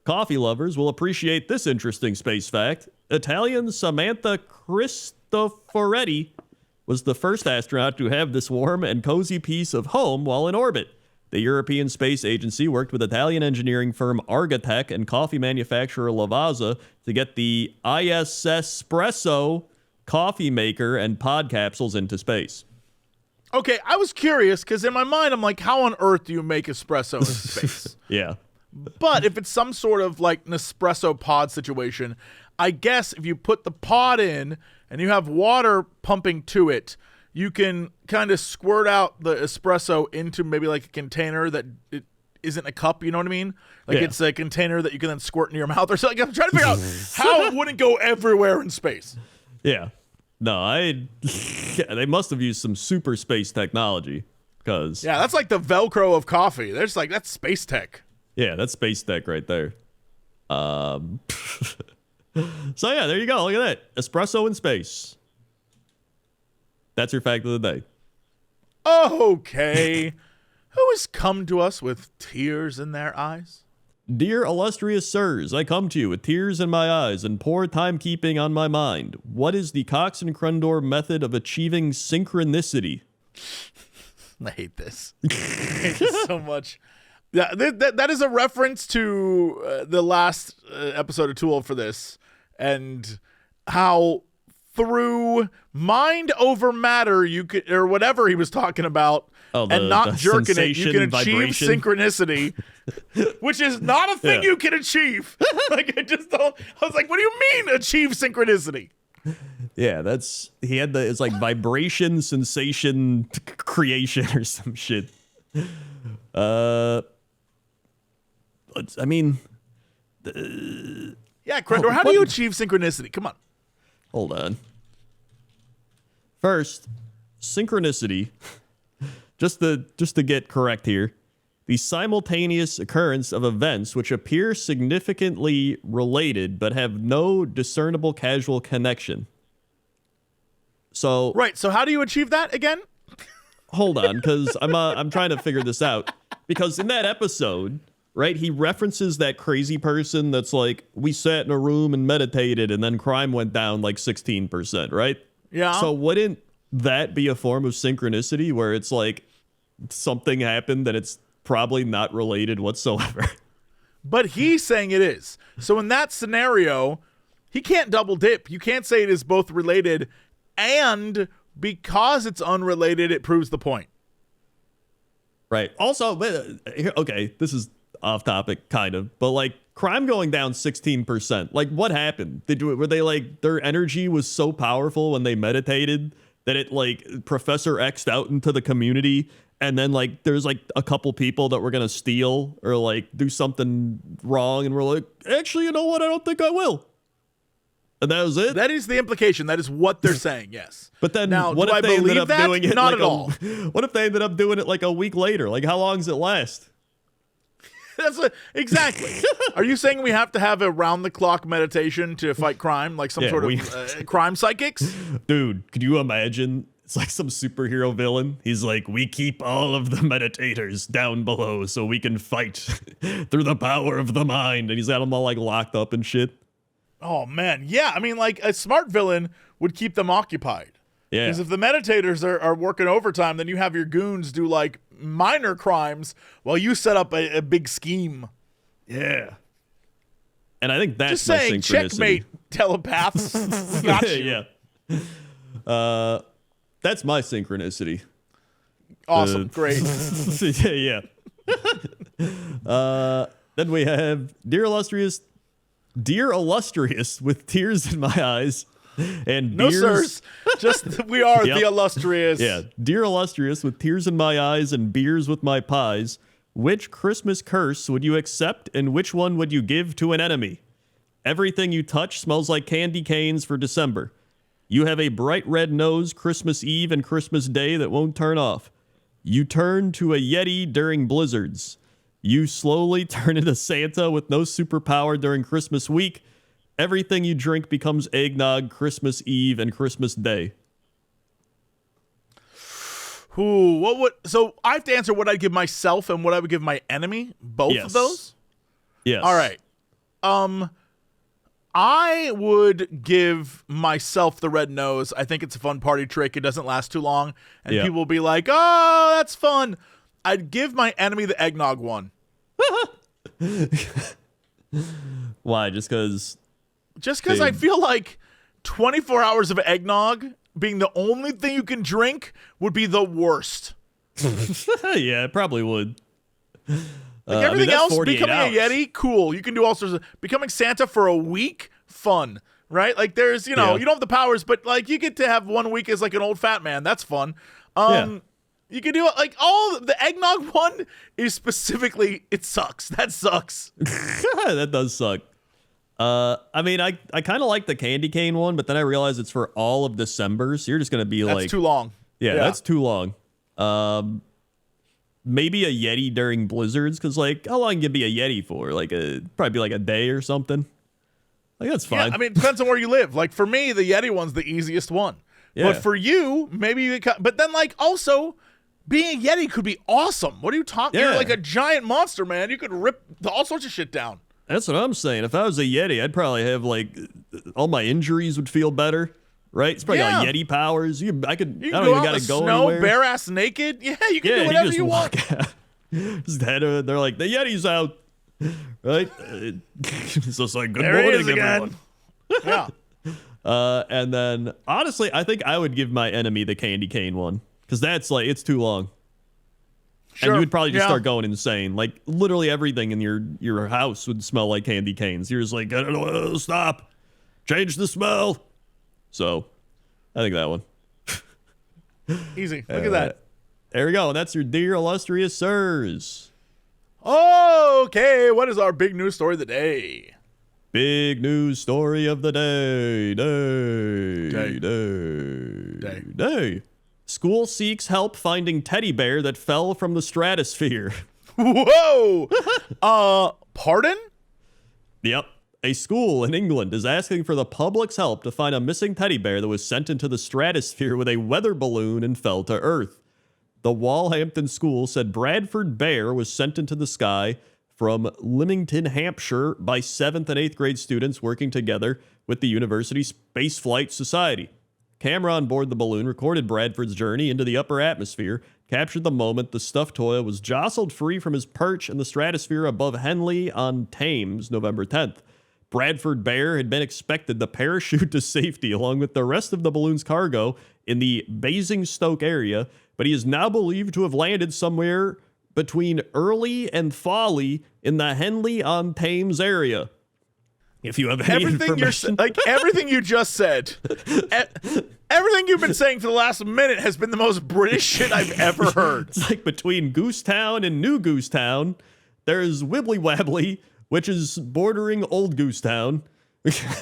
Coffee lovers will appreciate this interesting space fact. Italian Samantha Cristoforetti was the first astronaut to have this warm and cozy piece of home while in orbit. The European Space Agency worked with Italian engineering firm Argatech and coffee manufacturer Lavazza to get the Espresso coffee maker and pod capsules into space. Okay, I was curious because in my mind, I'm like, how on earth do you make espresso in space? Yeah. But if it's some sort of like Nespresso pod situation, I guess if you put the pod in and you have water pumping to it, you can kind of squirt out the espresso into maybe like a container that it isn't a cup, you know what I mean? Like it's a container that you can then squirt into your mouth or something. I'm trying to figure out how it wouldn't go everywhere in space. Yeah. No, they must have used some super space technology because Yeah, that's like the Velcro of coffee. There's like, that's space tech. yeah, that's space tech right there. So yeah, there you go. Look at that. Espresso in space. That's your fact of the day. Okay. Who has come to us with tears in their eyes? Dear illustrious sirs, I come to you with tears in my eyes and poor timekeeping on my mind. What is the Cox and Crendor method of achieving synchronicity? I hate this. I hate this so much. Yeah, that is a reference to the last episode of Tool for this and how through mind over matter, you could, or whatever he was talking about, and not jerking it, you can achieve vibration. synchronicity, which is not a thing you can achieve. Like, I just don't. I was like, what do you mean achieve synchronicity? Yeah, it's like vibration, sensation, creation, or some shit. Yeah, Crendor, how do you achieve synchronicity? Come on. Hold on. First, synchronicity, just to get correct here, the simultaneous occurrence of events which appear significantly related but have no discernible causal connection. So Right, so how do you achieve that again? hold on, because I'm trying to figure this out. Because in that episode, right, he references that crazy person that's like, we sat in a room and meditated, and then crime went down like 16%, right? Yeah. So wouldn't that be a form of synchronicity where it's like something happened and it's probably not related whatsoever? But he's saying it is. So in that scenario, he can't double dip. You can't say it is both related, and because it's unrelated, it proves the point. Right. Also, okay, this is off topic, kind of, but like crime going down 16%. Like, what happened? Were they like their energy was so powerful when they meditated that it like Professor X'd out into the community, and then like there's like a couple people that were gonna steal or like do something wrong, and we're like, actually, you know what? I don't think I will. And that was it. That is the implication. That is what they're saying, yes. But then now, what do if I they ended believe up that? doing it Not like at all. What if they ended up doing it like a week later? Like, how long does it last? Exactly. Are you saying we have to have a round-the-clock meditation to fight crime, like some sort of crime psychics? Dude, could you imagine? It's like some superhero villain. He's like, we keep all of the meditators down below so we can fight through the power of the mind. And he's got them all like locked up and shit. Oh, man. Yeah, I mean, like, a smart villain would keep them occupied. Yeah. Because if the meditators are working overtime, then you have your goons do, like, minor crimes while you set up a big scheme. Yeah. And I think that's just saying, checkmate, telepaths. We got you. Yeah. That's my synchronicity. Awesome. Great. Yeah. Then we have Dear Illustrious, with tears in my eyes. And no, beers. sirs. Just we are the illustrious. Yeah. Dear Illustrious, with tears in my eyes and beers with my pies, which Christmas curse would you accept and which one would you give to an enemy? Everything you touch smells like candy canes for December. You have a bright red nose Christmas Eve and Christmas Day that won't turn off. You turn to a Yeti during blizzards. You slowly turn into Santa with no superpower during Christmas week. Everything you drink becomes eggnog Christmas Eve and Christmas Day. Ooh, so I have to answer what I'd give myself and what I would give my enemy? Both of those? Yes. All right. I would give myself the red nose. I think it's a fun party trick. It doesn't last too long. And people will be like, oh, that's fun. I'd give my enemy the eggnog one. Why? Just because? Just because I feel like 24 hours of eggnog being the only thing you can drink would be the worst. Yeah, it probably would. Like everything else, 48 becoming hours. a Yeti, cool. You can do all sorts of... Becoming Santa for a week, fun. Right? Like there's, you don't have the powers, but like you get to have 1 week as like an old fat man. That's fun. You can do it like the eggnog one is specifically, it sucks. That sucks. That does suck. I mean, I kind of like the candy cane one, but then I realized it's for all of December, so you're just gonna be That's too long. Yeah, that's too long. Maybe a Yeti during blizzards, because like, how long can you be a Yeti for? Like probably be like a day or something. Like that's fine. Yeah, I mean, it depends on where you live. Like for me, the Yeti one's the easiest one. Yeah. But for you, maybe you could, but then like also being a Yeti could be awesome. What are you talking? Yeah. You're like a giant monster, man. You could rip all sorts of shit down. That's what I'm saying. If I was a Yeti, I'd probably have like all my injuries would feel better, right? It's probably got Yeti powers. I don't even gotta go snow, anywhere. bare ass naked. Yeah, you can do whatever you want. They're like, the Yeti's out, right? So it's like, good There he morning, is again. everyone. And then, honestly, I think I would give my enemy the candy cane one. Because that's like, it's too long. Sure. And you would probably just start going insane. Like, literally everything in your house would smell like candy canes. You're just like, stop. Change the smell. So, I think that one. Easy. Look at that. There we go. And that's your Dear Illustrious Sirs. Okay, what is our big news story of the day? Big news story of the day. School seeks help finding teddy bear that fell from the stratosphere. Whoa! Pardon? Yep. A school in England is asking for the public's help to find a missing teddy bear that was sent into the stratosphere with a weather balloon and fell to Earth. The Walhampton school said Bradford Bear was sent into the sky from Lymington, Hampshire by 7th and 8th grade students working together with the University Space Flight Society. Camera on board the balloon recorded Bradford's journey into the upper atmosphere, captured the moment the stuffed toy was jostled free from his perch in the stratosphere above Henley on Thames, November 10th. Bradford Bear had been expected to parachute to safety along with the rest of the balloon's cargo in the Basingstoke area, but he is now believed to have landed somewhere between Early and Folly in the Henley on Thames area. If you have any information, everything you just said, everything you've been saying for the last minute has been the most British shit I've ever heard. It's like between Goosetown and New Goosetown, there's Wibbly Wabbly, which is bordering Old Goosetown. If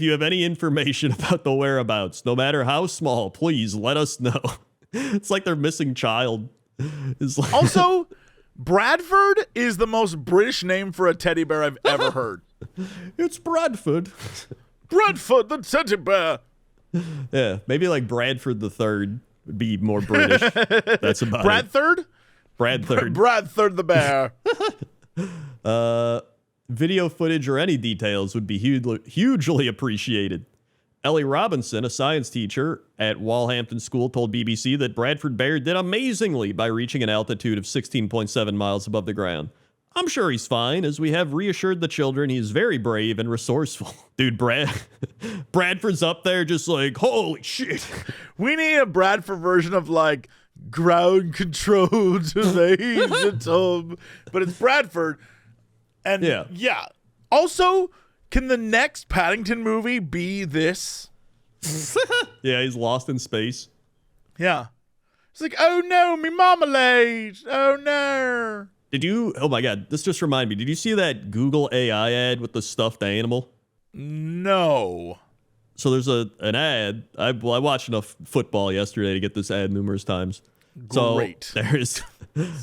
you have any information about the whereabouts, no matter how small, please let us know. It's like their missing child. Like also, Bradford is the most British name for a teddy bear I've ever heard. It's Bradford. Bradford the teddy bear. Yeah, maybe like Bradford the Third would be more British. That's about Bradford? it. Bradford. Bradford the bear. Video footage or any details would be hugely appreciated. Ellie Robinson, a science teacher at Walhampton School, told BBC that Bradford Bear did amazingly by reaching an altitude of 16.7 miles above the ground. I'm sure he's fine, as we have reassured the children he's very brave and resourceful. Dude, Bradford's up there just like, holy shit. We need a Bradford version of like ground control to the ancient home. But it's Bradford. And yeah. Also, can the next Paddington movie be this? Yeah, he's lost in space. Yeah. It's like, oh no, me marmalade. Oh no. Oh my God, this just reminded me. Did you see that Google AI ad with the stuffed animal? No. So there's an ad. I watched enough football yesterday to get this ad numerous times. Great. So there's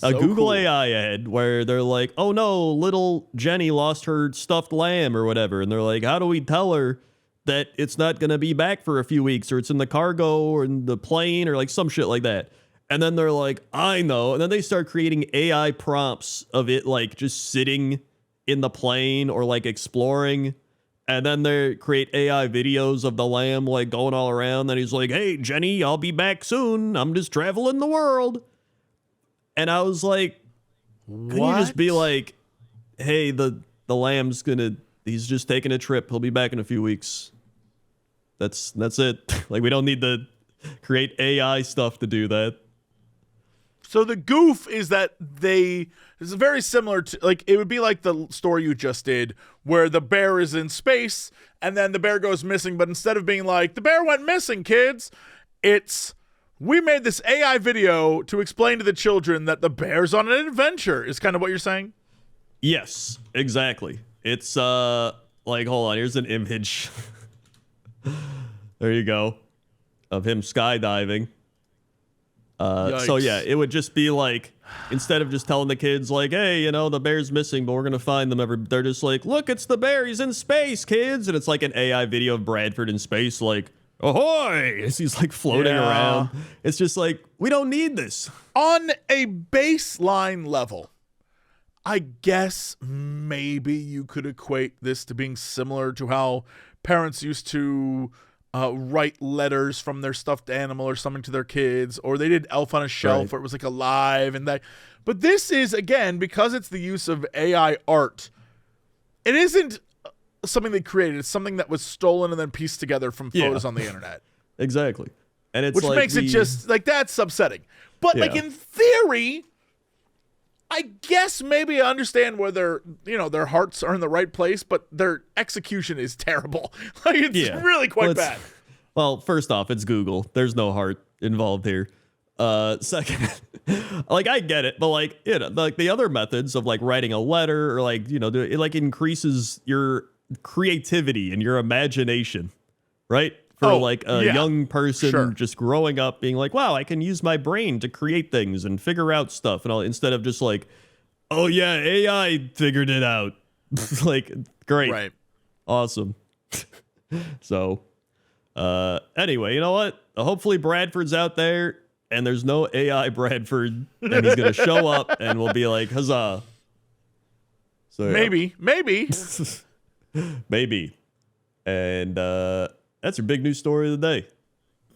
a Google cool. AI ad where they're like, oh no, little Jenny lost her stuffed lamb or whatever. And they're like, how do we tell her that it's not going to be back for a few weeks, or it's in the cargo or in the plane or like some shit like that? And then they're like, I know. And then they start creating AI prompts of it like just sitting in the plane or like exploring. And then they create AI videos of the lamb like going all around. Then he's like, hey, Jenny, I'll be back soon. I'm just traveling the world. And I was like, couldn't you just be like, hey, the lamb's he's just taking a trip. He'll be back in a few weeks. That's it. Like, we don't need to create AI stuff to do that. So the goof is that it's very similar to, like, it would be like the story you just did where the bear is in space and then the bear goes missing. But instead of being like, the bear went missing, kids, we made this AI video to explain to the children that the bear's on an adventure is kind of what you're saying? Yes, exactly. It's like, hold on, here's an image. There you go. Of him skydiving. So yeah, it would just be like, instead of just telling the kids like, hey, the bear's missing, but we're gonna find them, they're just like, look, it's the bear, he's in space, kids. And it's like an AI video of Bradford in space, like, ahoy, as he's like floating around. It's just like, we don't need this. On a baseline level, I guess maybe you could equate this to being similar to how parents used to write letters from their stuffed animal or something to their kids, or they did Elf on a Shelf, where it was like alive and that. But this is, again, because it's the use of AI art, it isn't something they created. It's something that was stolen and then pieced together from photos on the internet. Exactly. And it's Which like makes it just like that's upsetting. But like in theory, I guess maybe I understand where their hearts are in the right place, but their execution is terrible. Like it's really quite bad. Well, first off, it's Google. There's no heart involved here. Second, like I get it, but like like the other methods of like writing a letter or like it like increases your creativity and your imagination, right? For like a young person just growing up, being like, wow, I can use my brain to create things and figure out stuff, and all instead of just like, oh yeah, AI figured it out. Like great, right? Awesome. So, anyway, you know what? Hopefully Bradford's out there. And there's no AI Bradford, and he's gonna show up, and we'll be like, huzzah! So maybe, maybe, and that's your big news story of the day.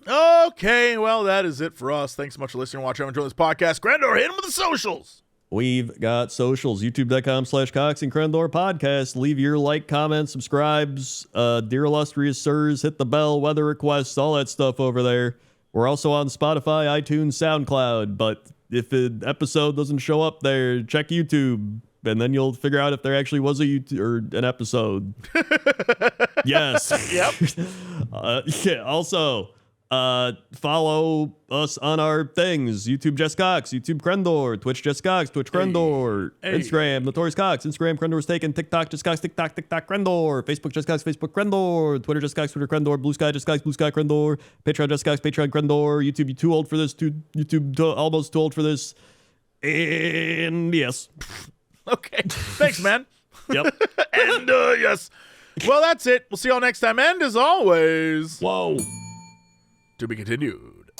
Okay, well that is it for us. Thanks so much for listening and watching. I'm enjoying this podcast. Crendor, hit him with the socials. We've got socials, youtube.com/Cox and Crendor podcast. Leave your like, comment, subscribes, dear illustrious sirs, hit the bell, weather requests, all that stuff over there. We're also on Spotify, iTunes, SoundCloud, but if an episode doesn't show up there, check YouTube, and then you'll figure out if there actually was a YouTube or an episode. Yes. Yep. Also, follow us on our things: YouTube Jess Cox, YouTube Crendor, Twitch Jess Cox, Twitch Crendor, Instagram Notorious Cox, Instagram Crendor's taken, TikTok Jess Cox, TikTok Crendor, Facebook Jess Cox, Facebook Crendor, Twitter Jess Cox, Twitter Crendor, Blue Sky Jess Cox, Blue Sky Crendor, Patreon Jess Cox, Patreon Crendor, YouTube, you too old for this, almost too old for this, and yes. Okay, thanks, man. Yep. And yes. Well, that's it. We'll see y'all next time, and as always, Whoa. to be continued.